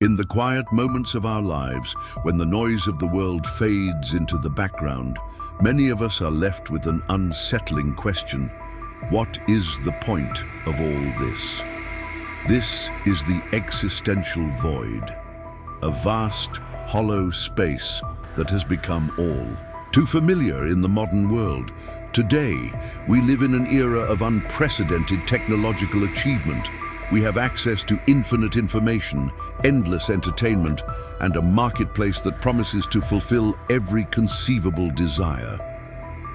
In the quiet moments of our lives, when the noise of the world fades into the background, many of us are left with an unsettling question. What is the point of all this? This is the existential void, a vast, hollow space that has become all too familiar in the modern world. Today, we live in an era of unprecedented technological achievement. We have access to infinite information, endless entertainment, and a marketplace that promises to fulfill every conceivable desire.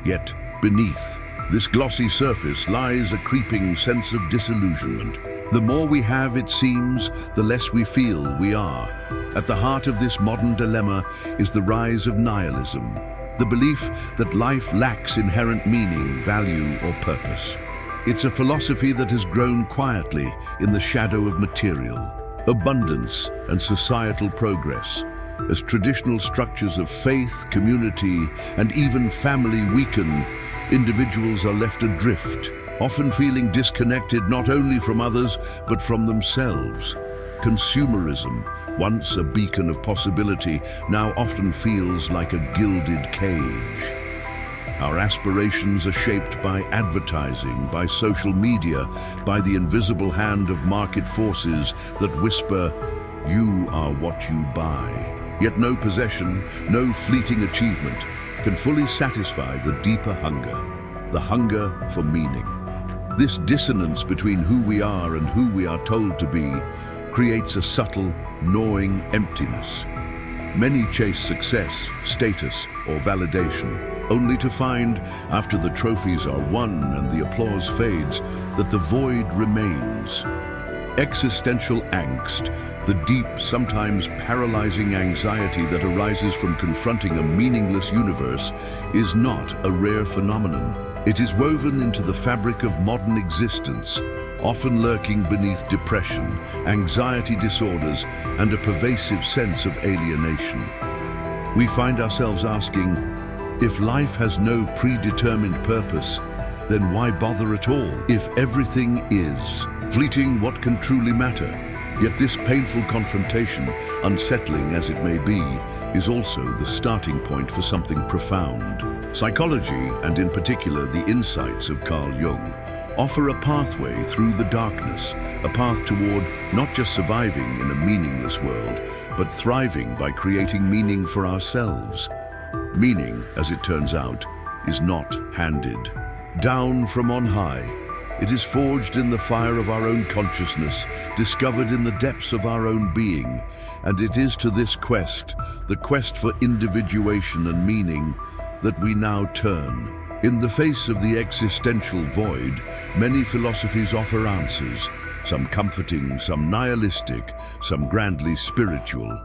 Yet, beneath this glossy surface lies a creeping sense of disillusionment. The more we have, it seems, the less we feel we are. At the heart of this modern dilemma is the rise of nihilism, the belief that life lacks inherent meaning, value, or purpose. It's a philosophy that has grown quietly in the shadow of material, abundance, and societal progress. As traditional structures of faith, community, and even family weaken, individuals are left adrift, often feeling disconnected not only from others, but from themselves. Consumerism, once a beacon of possibility, now often feels like a gilded cage. Our aspirations are shaped by advertising, by social media, by the invisible hand of market forces that whisper, "You are what you buy." Yet no possession, no fleeting achievement can fully satisfy the deeper hunger, the hunger for meaning. This dissonance between who we are and who we are told to be creates a subtle, gnawing emptiness. Many chase success, status, or validation, only to find, after the trophies are won and the applause fades, that the void remains. Existential angst, the deep, sometimes paralyzing anxiety that arises from confronting a meaningless universe, is not a rare phenomenon. It is woven into the fabric of modern existence, often lurking beneath depression, anxiety disorders, and a pervasive sense of alienation. We find ourselves asking, if life has no predetermined purpose, then why bother at all? If everything is fleeting, what can truly matter? Yet this painful confrontation, unsettling as it may be, is also the starting point for something profound. Psychology, and in particular the insights of Carl Jung, offer a pathway through the darkness, a path toward not just surviving in a meaningless world, but thriving by creating meaning for ourselves. Meaning, as it turns out, is not handed down from on high. It is forged in the fire of our own consciousness, discovered in the depths of our own being, and it is to this quest, the quest for individuation and meaning, that we now turn. In the face of the existential void, many philosophies offer answers, some comforting, some nihilistic, some grandly spiritual.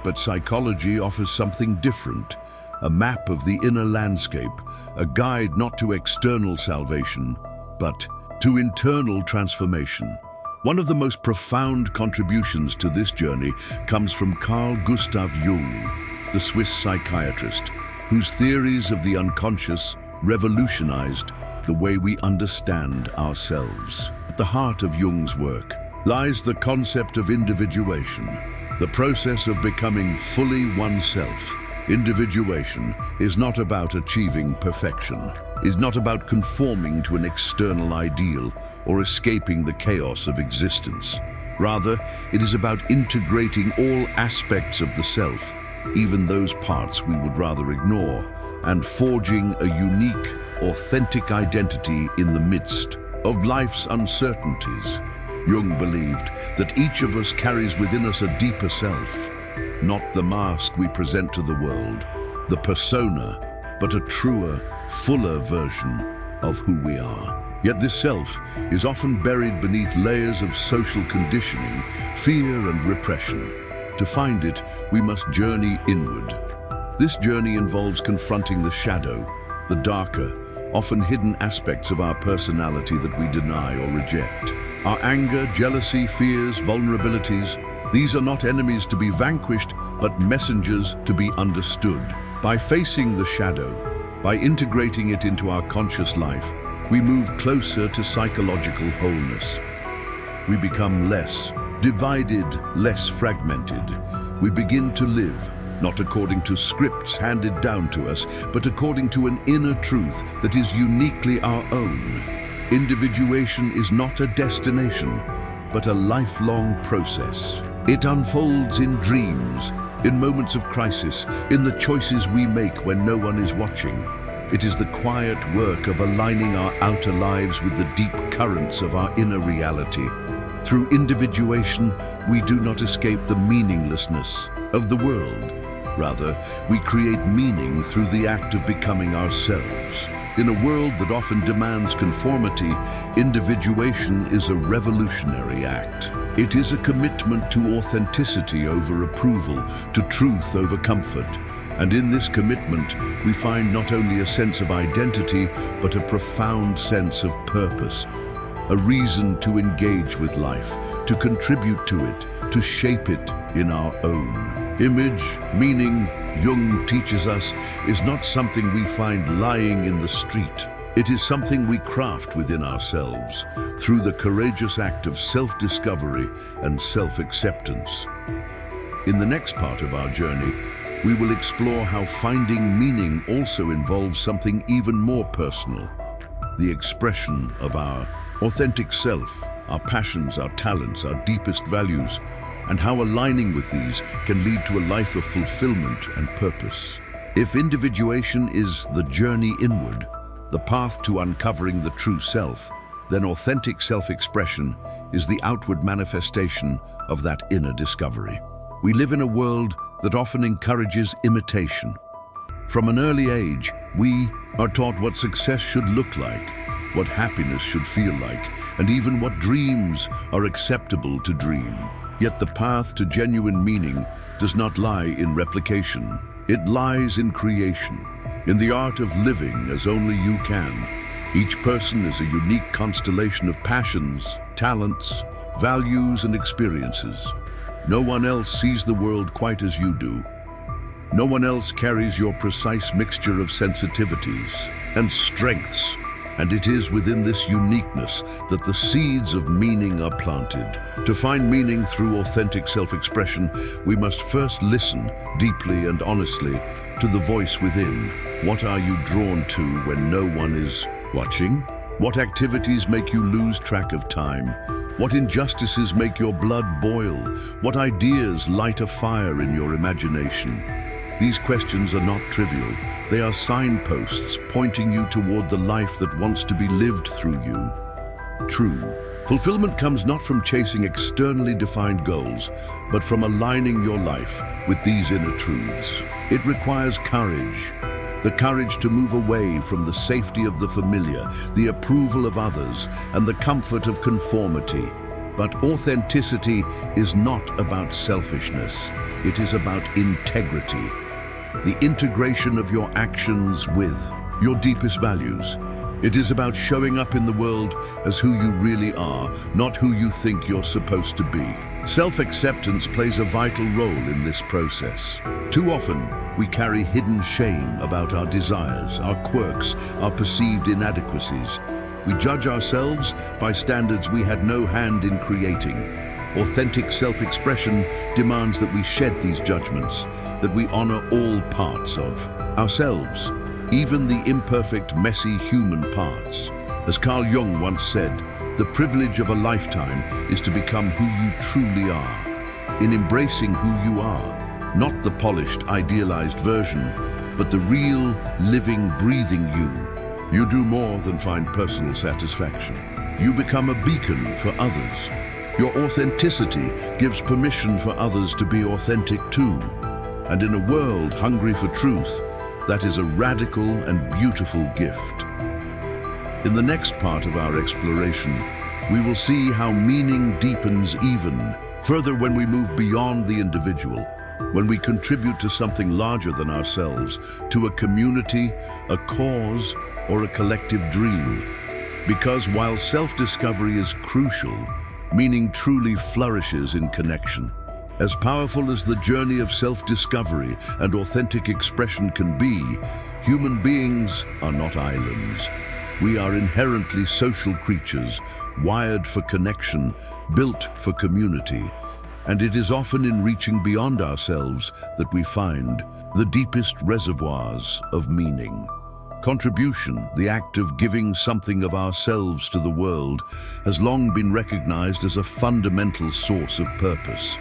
But psychology offers something different, a map of the inner landscape, a guide not to external salvation, but to internal transformation. One of the most profound contributions to this journey comes from Carl Gustav Jung, the Swiss psychiatrist, whose theories of the unconscious revolutionized the way we understand ourselves. At the heart of Jung's work lies the concept of individuation, the process of becoming fully oneself. Individuation is not about achieving perfection, is not about conforming to an external ideal or escaping the chaos of existence. Rather, it is about integrating all aspects of the self, even those parts we would rather ignore, and forging a unique, authentic identity in the midst of life's uncertainties. Jung believed that each of us carries within us a deeper self, not the mask we present to the world, the persona, but a truer, fuller version of who we are. Yet this self is often buried beneath layers of social conditioning, fear and repression. To find it, we must journey inward. This journey involves confronting the shadow, the darker, often hidden aspects of our personality that we deny or reject. Our anger, jealousy, fears, vulnerabilities, these are not enemies to be vanquished, but messengers to be understood. By facing the shadow, by integrating it into our conscious life, we move closer to psychological wholeness. We become less Divided, less fragmented, we begin to live, not according to scripts handed down to us, but according to an inner truth that is uniquely our own. Individuation is not a destination, but a lifelong process. It unfolds in dreams, in moments of crisis, in the choices we make when no one is watching. It is the quiet work of aligning our outer lives with the deep currents of our inner reality. Through individuation, we do not escape the meaninglessness of the world. Rather, we create meaning through the act of becoming ourselves. In a world that often demands conformity, individuation is a revolutionary act. It is a commitment to authenticity over approval, to truth over comfort. And in this commitment, we find not only a sense of identity, but a profound sense of purpose. A reason to engage with life, to contribute to it, to shape it in our own. Image, meaning, Jung teaches us, is not something we find lying in the street. It is something we craft within ourselves through the courageous act of self-discovery and self-acceptance. In the next part of our journey, we will explore how finding meaning also involves something even more personal, the expression of our authentic self, our passions, our talents, our deepest values, and how aligning with these can lead to a life of fulfillment and purpose. If individuation is the journey inward, the path to uncovering the true self, then authentic self-expression is the outward manifestation of that inner discovery. We live in a world that often encourages imitation. From an early age, we are taught what success should look like, what happiness should feel like, and even what dreams are acceptable to dream. Yet the path to genuine meaning does not lie in replication. It lies in creation, in the art of living as only you can. Each person is a unique constellation of passions, talents, values, and experiences. No one else sees the world quite as you do. No one else carries your precise mixture of sensitivities and strengths. And it is within this uniqueness that the seeds of meaning are planted. To find meaning through authentic self-expression, we must first listen deeply and honestly to the voice within. What are you drawn to when no one is watching? What activities make you lose track of time? What injustices make your blood boil? What ideas light a fire in your imagination? These questions are not trivial. They are signposts pointing you toward the life that wants to be lived through you. True. Fulfillment comes not from chasing externally defined goals, but from aligning your life with these inner truths. It requires courage. The courage to move away from the safety of the familiar, the approval of others, and the comfort of conformity. But authenticity is not about selfishness. It is about integrity. The integration of your actions with your deepest values. It is about showing up in the world as who you really are, not who you think you're supposed to be. Self-acceptance plays a vital role in this process. Too often, we carry hidden shame about our desires, our quirks, our perceived inadequacies. We judge ourselves by standards we had no hand in creating. Authentic self-expression demands that we shed these judgments, that we honor all parts of ourselves, even the imperfect, messy human parts. As Carl Jung once said, the privilege of a lifetime is to become who you truly are. In embracing who you are, not the polished, idealized version, but the real, living, breathing you do more than find personal satisfaction. You become a beacon for others. Your authenticity gives permission for others to be authentic too. And in a world hungry for truth, that is a radical and beautiful gift. In the next part of our exploration, we will see how meaning deepens even further when we move beyond the individual, when we contribute to something larger than ourselves, to a community, a cause, or a collective dream. Because while self-discovery is crucial, meaning truly flourishes in connection. As powerful as the journey of self-discovery and authentic expression can be, human beings are not islands. We are inherently social creatures, wired for connection, built for community, and it is often in reaching beyond ourselves that we find the deepest reservoirs of meaning. Contribution, the act of giving something of ourselves to the world, has long been recognized as a fundamental source of purpose.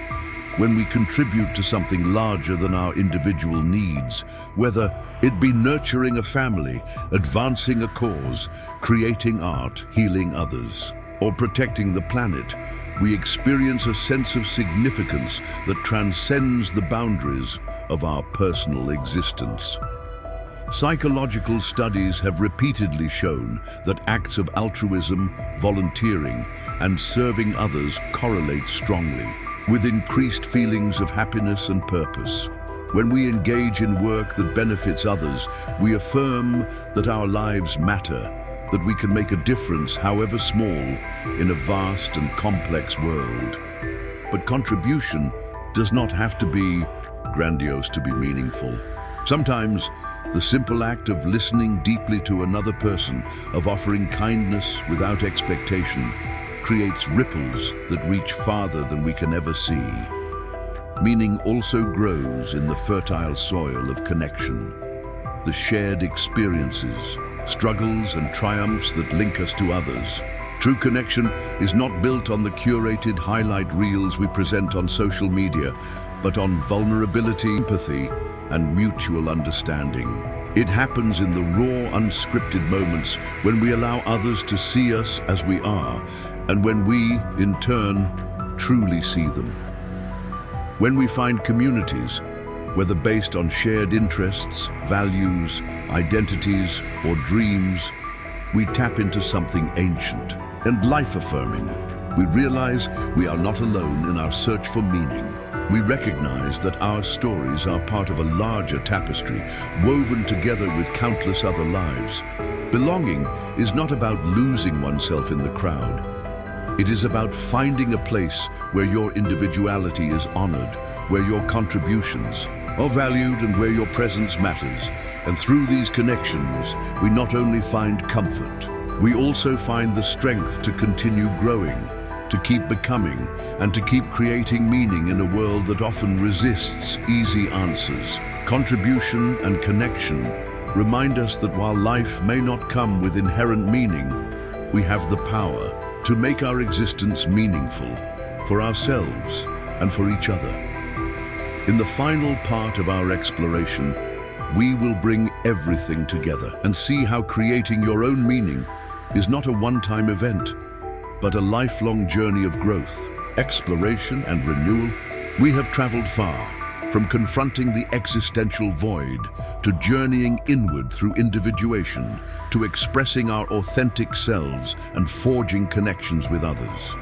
When we contribute to something larger than our individual needs, whether it be nurturing a family, advancing a cause, creating art, healing others, or protecting the planet, we experience a sense of significance that transcends the boundaries of our personal existence. Psychological studies have repeatedly shown that acts of altruism, volunteering, and serving others correlate strongly with increased feelings of happiness and purpose. When we engage in work that benefits others, we affirm that our lives matter, that we can make a difference, however small, in a vast and complex world. But contribution does not have to be grandiose to be meaningful. Sometimes, the simple act of listening deeply to another person, of offering kindness without expectation, creates ripples that reach farther than we can ever see. Meaning also grows in the fertile soil of connection, the shared experiences, struggles and triumphs that link us to others. True connection is not built on the curated highlight reels we present on social media, but on vulnerability, empathy, and mutual understanding. It happens in the raw, unscripted moments when we allow others to see us as we are, and when we, in turn, truly see them. When we find communities, whether based on shared interests, values, identities, or dreams, we tap into something ancient and life-affirming. We realize we are not alone in our search for meaning. We recognize that our stories are part of a larger tapestry, woven together with countless other lives. Belonging is not about losing oneself in the crowd. It is about finding a place where your individuality is honored, where your contributions are valued, and where your presence matters. And through these connections, we not only find comfort, we also find the strength to continue growing, to keep becoming, and to keep creating meaning in a world that often resists easy answers. Contribution and connection remind us that while life may not come with inherent meaning, we have the power to make our existence meaningful for ourselves and for each other. In the final part of our exploration, we will bring everything together and see how creating your own meaning is not a one-time event, but a lifelong journey of growth, exploration, and renewal. We have traveled far, from confronting the existential void, to journeying inward through individuation, to expressing our authentic selves and forging connections with others.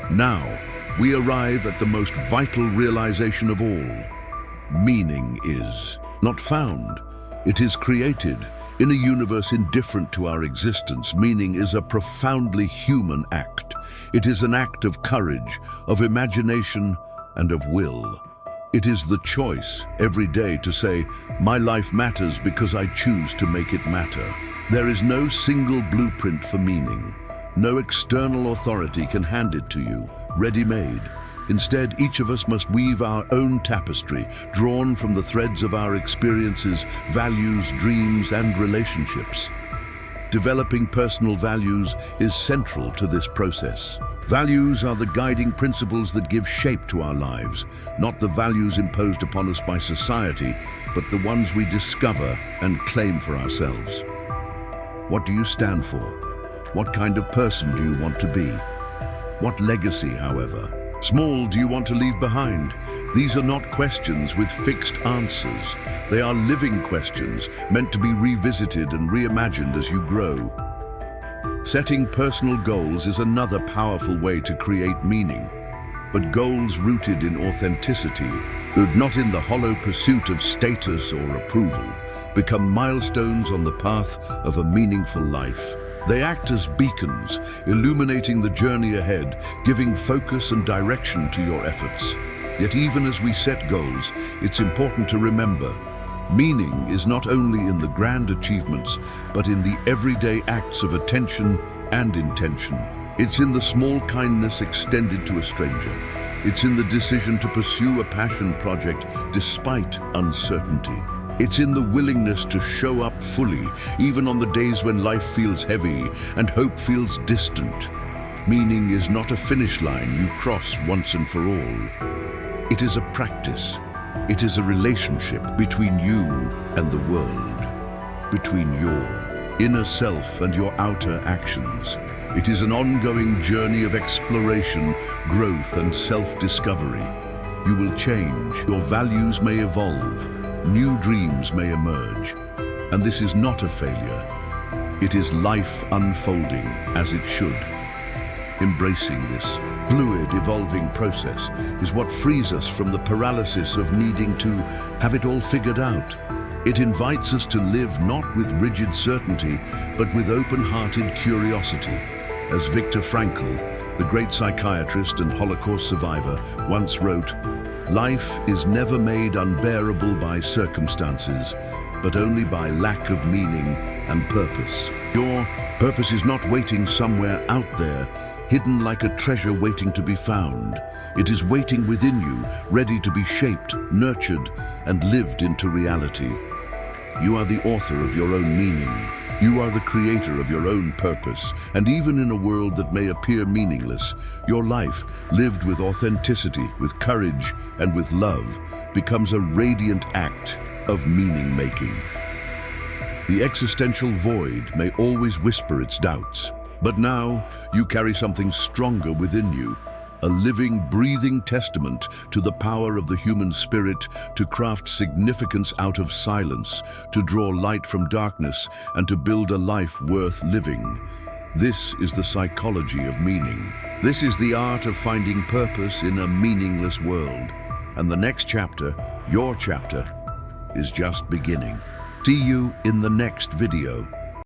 Now, we arrive at the most vital realization of all. Meaning is not found, it is created. In a universe indifferent to our existence, meaning is a profoundly human act. It is an act of courage, of imagination, and of will. It is the choice every day to say, my life matters because I choose to make it matter. There is no single blueprint for meaning. No external authority can hand it to you, ready-made. Instead, each of us must weave our own tapestry, drawn from the threads of our experiences, values, dreams, and relationships. Developing personal values is central to this process. Values are the guiding principles that give shape to our lives, not the values imposed upon us by society, but the ones we discover and claim for ourselves. What do you stand for? What kind of person do you want to be? What legacy, however, small, do you want to leave behind? These are not questions with fixed answers. They are living questions meant to be revisited and reimagined as you grow. Setting personal goals is another powerful way to create meaning, but goals rooted in authenticity, not in the hollow pursuit of status or approval, become milestones on the path of a meaningful life. They act as beacons, illuminating the journey ahead, giving focus and direction to your efforts. Yet even as we set goals, it's important to remember, Meaning is not only in the grand achievements, but in the everyday acts of attention and intention. It's in the small kindness extended to a stranger. It's in the decision to pursue a passion project despite uncertainty. It's in the willingness to show up fully, even on the days when life feels heavy and hope feels distant. Meaning is not a finish line you cross once and for all. It is a practice. It is a relationship between you and the world, between your inner self and your outer actions. It is an ongoing journey of exploration, growth, and self-discovery. You will change, your values may evolve, new dreams may emerge. And this is not a failure. It is life unfolding as it should. Embracing this fluid, evolving process is what frees us from the paralysis of needing to have it all figured out. It invites us to live not with rigid certainty, but with open-hearted curiosity. As Viktor Frankl, the great psychiatrist and Holocaust survivor, once wrote, "Life is never made unbearable by circumstances, but only by lack of meaning and purpose." Your purpose is not waiting somewhere out there, hidden like a treasure waiting to be found. It is waiting within you, ready to be shaped, nurtured, and lived into reality. You are the author of your own meaning. You are the creator of your own purpose, and even in a world that may appear meaningless, your life, lived with authenticity, with courage, and with love, becomes a radiant act of meaning-making. The existential void may always whisper its doubts, but now you carry something stronger within you, a living, breathing testament to the power of the human spirit to craft significance out of silence, to draw light from darkness, and to build a life worth living. This is the psychology of meaning. This is the art of finding purpose in a meaningless world. And the next chapter, your chapter, is just beginning. See you in the next video.